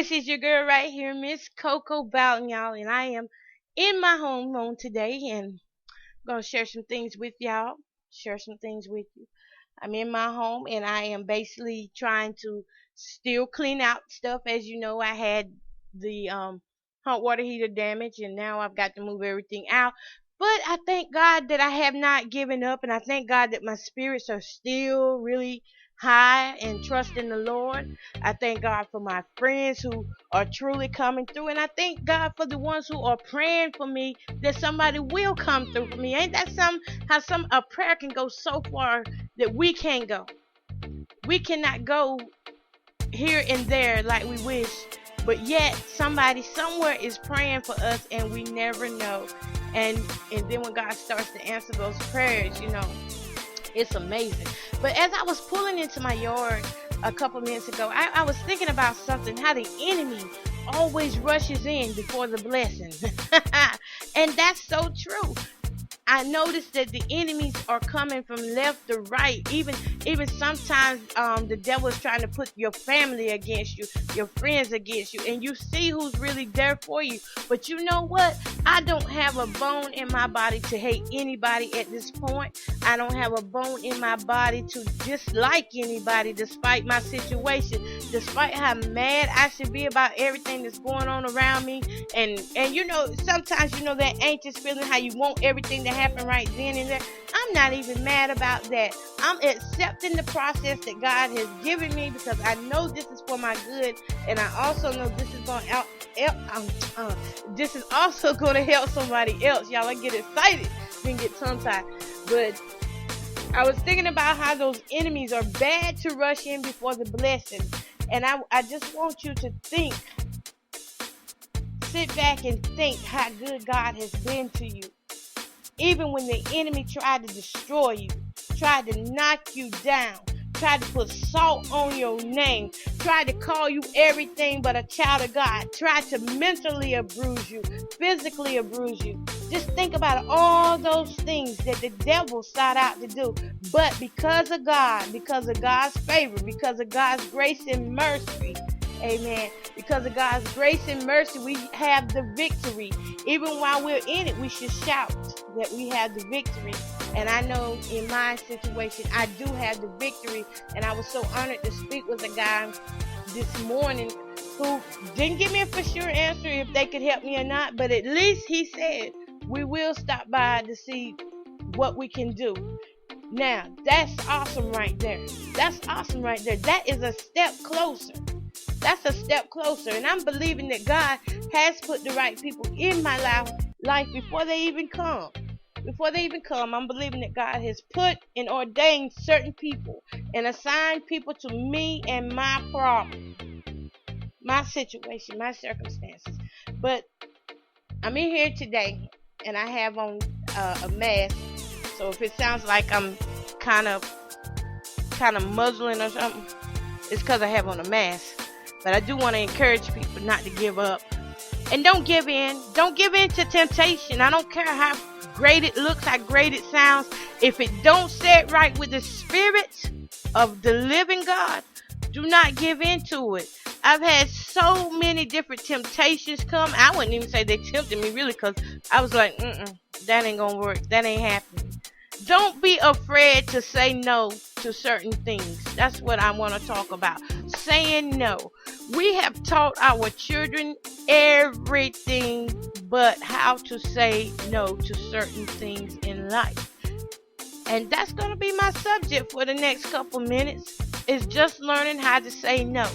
This is your girl right here, Miss Coco Bowden, y'all, and I am in my home on today, and I'm gonna share some things with y'all. Share some things with you. I'm in my home, and I am basically trying to still clean out stuff. As you know, I had the hot water heater damage, and now I've got to move everything out. But I thank God that I have not given up, and I thank God that my spirits are still really high and trust in the Lord. I thank God for my friends who are truly coming through, and I thank God for the ones who are praying for me that somebody will come through for me. Ain't that some a prayer can go so far that we can't go. We cannot go here and there like we wish, but yet somebody somewhere is praying for us, and we never know. And then when God starts to answer those prayers, it's amazing. But as I was pulling into my yard a couple minutes ago, I was thinking about something, how the enemy always rushes in before the blessing. And that's so true. I noticed that the enemies are coming from left to right. Even sometimes the devil is trying to put your family against you, your friends against you, and you see who's really there for you. But you know what? I don't have a bone in my body to hate anybody at this point. I don't have a bone in my body to dislike anybody despite my situation, despite how mad I should be about everything that's going on around me. And sometimes that anxious feeling, how you want everything to happen right then and there. I'm not even mad about that. I'm accepting the process that God has given me, because I know this is for my good, and I also know this is going to this is also going to help somebody else. Y'all, I get excited and get tongue-tied. But I was thinking about how those enemies are bad to rush in before the blessing, and I just want you to think. Sit back and think how good God has been to you. Even when the enemy tried to destroy you, tried to knock you down, tried to put salt on your name, tried to call you everything but a child of God, tried to mentally abuse you, physically abuse you. Just think about all those things that the devil sought out to do. But because of God, because of God's favor, because of God's grace and mercy, amen. Because of God's grace and mercy, we have the victory. Even while we're in it, we should shout that we have the victory. And I know in my situation, I do have the victory. And I was so honored to speak with a guy this morning who didn't give me a for sure answer if they could help me or not. But at least he said, we will stop by to see what we can do. Now, that's awesome right there. That's awesome right there. That is a step closer. That's a step closer. And I'm believing that God has put the right people in my life before they even come. Before they even come, I'm believing that God has put and ordained certain people and assigned people to me and my problem, my situation, my circumstances. But I'm in here today, and I have on a mask. So if it sounds like I'm kind of muzzling or something, it's because I have on a mask. But I do want to encourage people not to give up. And don't give in. Don't give in to temptation. I don't care how great it looks, how great it sounds. If it don't sit right with the Spirit of the living God, do not give in to it. I've had so many different temptations come. I wouldn't even say they tempted me really, because I was like, that ain't going to work. That ain't happening. Don't be afraid to say no to certain things. That's what I want to talk about. Saying no. We have taught our children everything but how to say no to certain things in life. And that's going to be my subject for the next couple minutes, is just learning how to say no.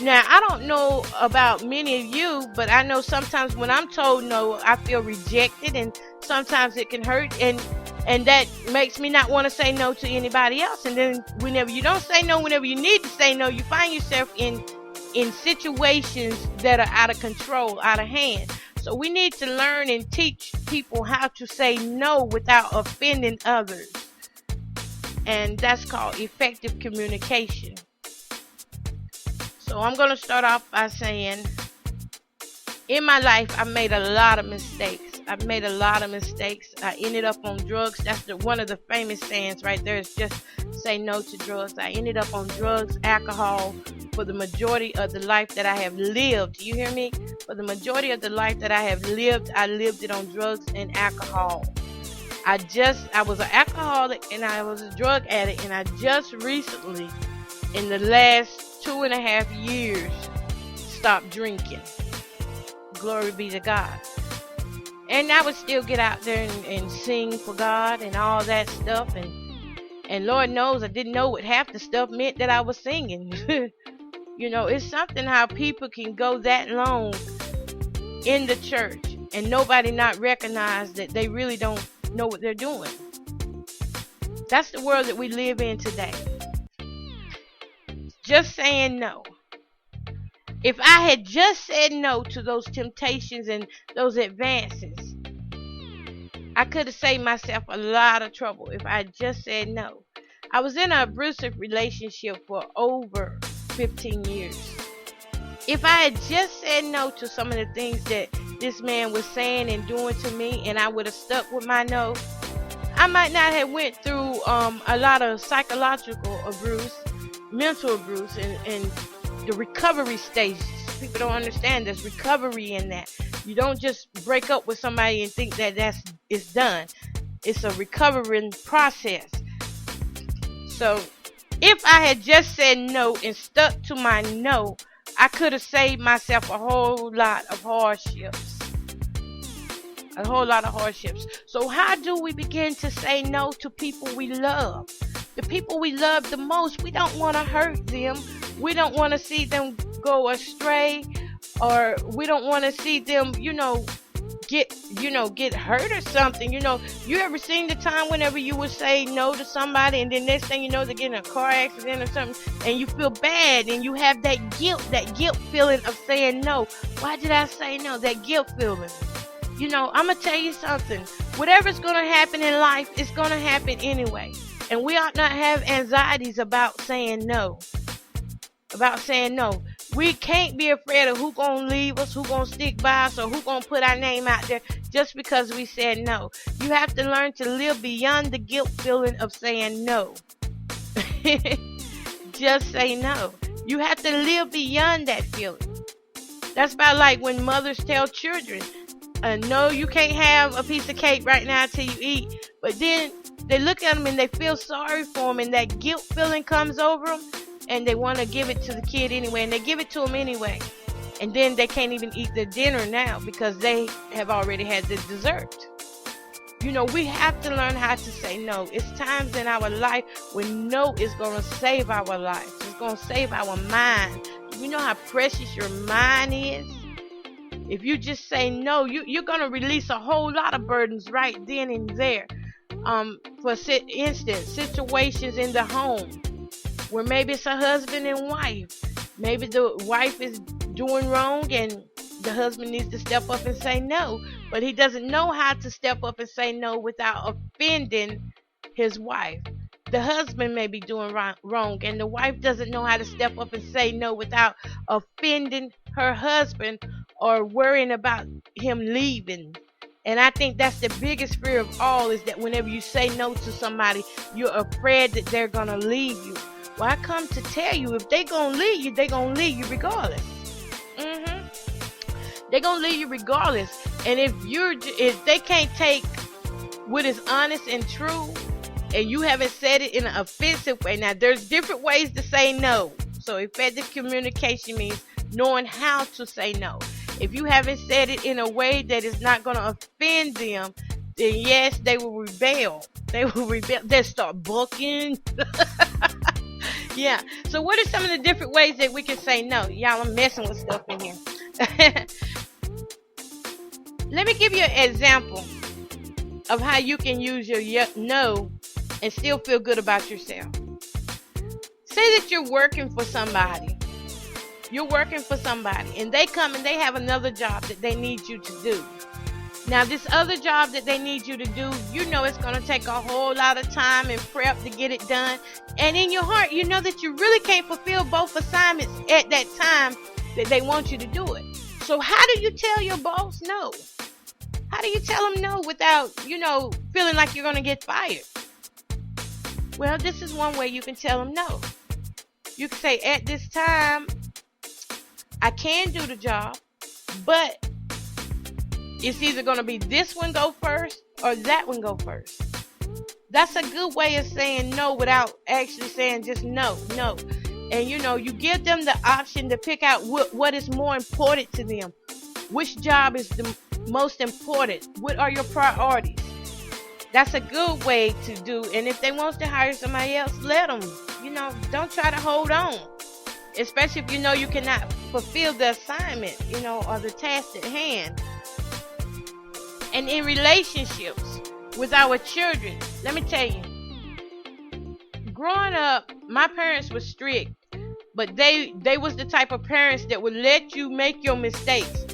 Now, I don't know about many of you, but I know sometimes when I'm told no, I feel rejected, and sometimes it can hurt, and that makes me not want to say no to anybody else. And then whenever you don't say no, whenever you need to say no, you find yourself in situations that are out of control, out of hand. So we need to learn and teach people how to say no without offending others. And that's called effective communication. So I'm going to start off by saying, in my life, I made a lot of mistakes. I've made a lot of mistakes. I ended up on drugs. That's one of the famous sayings right there, is just say no to drugs. I ended up on drugs, alcohol, for the majority of the life that I have lived. You hear me? For the majority of the life that I have lived, I lived it on drugs and alcohol. I was an alcoholic and I was a drug addict, and I just recently, in the last 2.5 years, stopped drinking. Glory be to God. And I would still get out there and sing for God and all that stuff, and Lord knows I didn't know what half the stuff meant that I was singing. You know, it's something how people can go that long in the church and nobody not recognize that they really don't know what they're doing. That's the world that we live in today. Just saying no. If I had just said no to those temptations and those advances, I could have saved myself a lot of trouble if I had just said no. I was in an abusive relationship for over 15 years. If I had just said no to some of the things that this man was saying and doing to me, and I would have stuck with my no, I might not have went through a lot of psychological abuse, mental abuse, and the recovery stages. People don't understand there's recovery in that. You don't just break up with somebody and think that it's done. It's a recovering process. So if I had just said no and stuck to my no, I could have saved myself a whole lot of hardships. A whole lot of hardships. So how do we begin to say no to people we love? The people we love the most, we don't want to hurt them. We don't want to see them go astray, or we don't want to see them, get hurt or something. You ever seen the time whenever you would say no to somebody, and then next thing you know, they get in a car accident or something, and you feel bad, and you have that guilt feeling of saying no. Why did I say no? That guilt feeling. I'm going to tell you something. Whatever's going to happen in life, it's going to happen anyway. And we ought not have anxieties about saying no. We can't be afraid of who's going to leave us, who's going to stick by us, or who's going to put our name out there just because we said no. You have to learn to live beyond the guilt feeling of saying no. Just say no. You have to live beyond that feeling. That's about like when mothers tell children, no, you can't have a piece of cake right now till you eat. But then they look at them and they feel sorry for them, and that guilt feeling comes over them, and they want to give it to the kid anyway, and they give it to them anyway. And then they can't even eat their dinner now because they have already had the dessert. We have to learn how to say no. It's times in our life when no is going to save our life. It's going to save our mind. You know how precious your mind is? If you just say no, you're going to release a whole lot of burdens right then and there. For instance, situations in the home where maybe it's a husband and wife. Maybe the wife is doing wrong and the husband needs to step up and say no, but he doesn't know how to step up and say no without offending his wife. The husband may be doing wrong and the wife doesn't know how to step up and say no without offending her husband or worrying about him leaving. And I think that's the biggest fear of all, is that whenever you say no to somebody, you're afraid that they're going to leave you. Well, I come to tell you, if they're going to leave you, they're going to leave you regardless. They're going to leave you regardless. And if they can't take what is honest and true, and you haven't said it in an offensive way. Now, there's different ways to say no. So effective communication means knowing how to say no. If you haven't said it in a way that is not going to offend them, then yes, they will rebel. They'll start bucking. Yeah. So what are some of the different ways that we can say no? Y'all, I'm messing with stuff in here. Let me give you an example of how you can use your no and still feel good about yourself. Say that you're working for somebody. And they come and they have another job that they need you to do. Now, this other job that they need you to do, it's going to take a whole lot of time and prep to get it done. And in your heart, you know that you really can't fulfill both assignments at that time that they want you to do it. So how do you tell your boss no? How do you tell them no without, feeling like you're going to get fired? Well, this is one way you can tell them no. You can say, at this time, I can do the job, but it's either going to be this one go first or that one go first. That's a good way of saying no without actually saying just no. And you give them the option to pick out what is more important to them. Which job is the most important? What are your priorities? That's a good way to do. And if they want to hire somebody else, let them. Don't try to hold on. Especially if you cannot fulfill the assignment, or the task at hand. And in relationships with our children, let me tell you, growing up, my parents were strict, but they was the type of parents that would let you make your mistakes.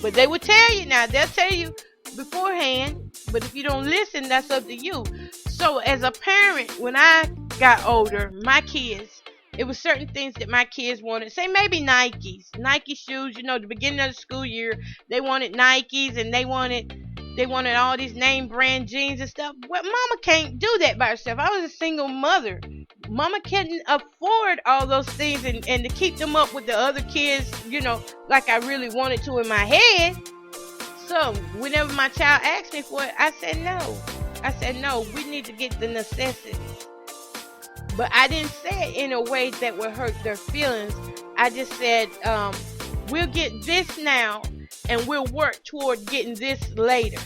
But they would tell you now, they'll tell you beforehand, but if you don't listen, that's up to you. So as a parent, when I got older, my kids, it was certain things that my kids wanted. Say maybe Nike shoes, the beginning of the school year, they wanted Nikes and they wanted all these name brand jeans and stuff. Well, mama can't do that by herself. I was a single mother. Mama couldn't afford all those things and to keep them up with the other kids, like I really wanted to in my head. So whenever my child asked me for it, I said no. We need to get the necessities. But I didn't say it in a way that would hurt their feelings. I just said, we'll get this now and we'll work toward getting this later.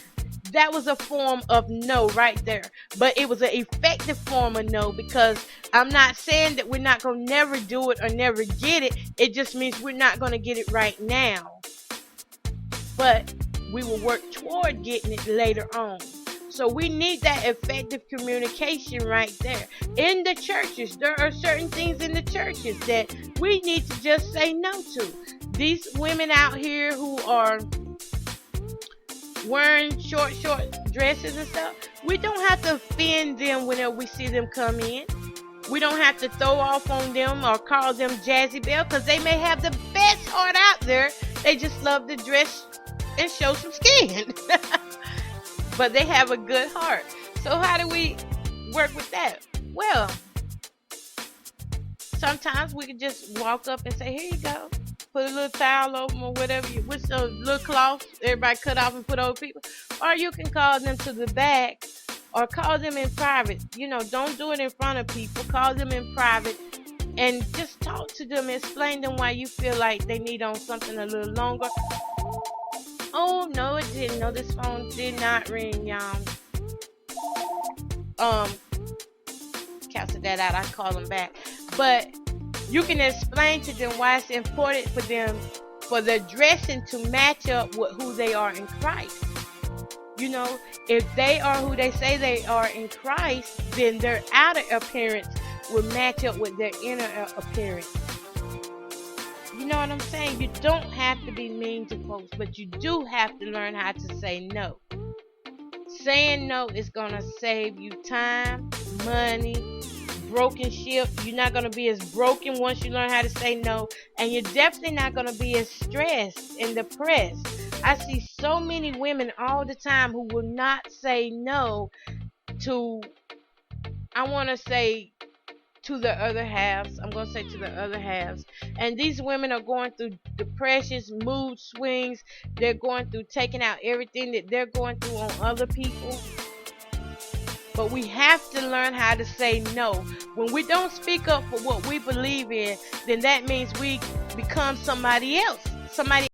That was a form of no right there. But it was an effective form of no, because I'm not saying that we're not going to never do it or never get it. It just means we're not going to get it right now. But we will work toward getting it later on. So we need that effective communication right there. In the churches, there are certain things in the churches that we need to just say no to. These women out here who are wearing short dresses and stuff, we don't have to offend them whenever we see them come in. We don't have to throw off on them or call them Jazzy Belle, because they may have the best heart out there. They just love to dress and show some skin. But they have a good heart. So how do we work with that? Well, sometimes we can just walk up and say, here you go. Put a little towel over them or whatever. With those little cloths everybody cut off and put over people. Or you can call them to the back or call them in private. Don't do it in front of people. Call them in private and just talk to them. Explain them why you feel like they need on something a little longer. Oh, no, it didn't. No, this phone did not ring, y'all. Cancel that out. I call them back. But you can explain to them why it's important for them, for their dressing to match up with who they are in Christ. If they are who they say they are in Christ, then their outer appearance will match up with their inner appearance. You know what I'm saying? You don't have to be mean to folks, but you do have to learn how to say no. Saying no is going to save you time, money, broken ship. You're not going to be as broken once you learn how to say no. And you're definitely not going to be as stressed and depressed. I see so many women all the time who will not say no to, I want to say, to the other halves. I'm going to say to the other halves. And these women are going through depressions, mood swings. They're going through taking out everything that they're going through on other people. But we have to learn how to say no. When we don't speak up for what we believe in, then that means we become somebody else. Somebody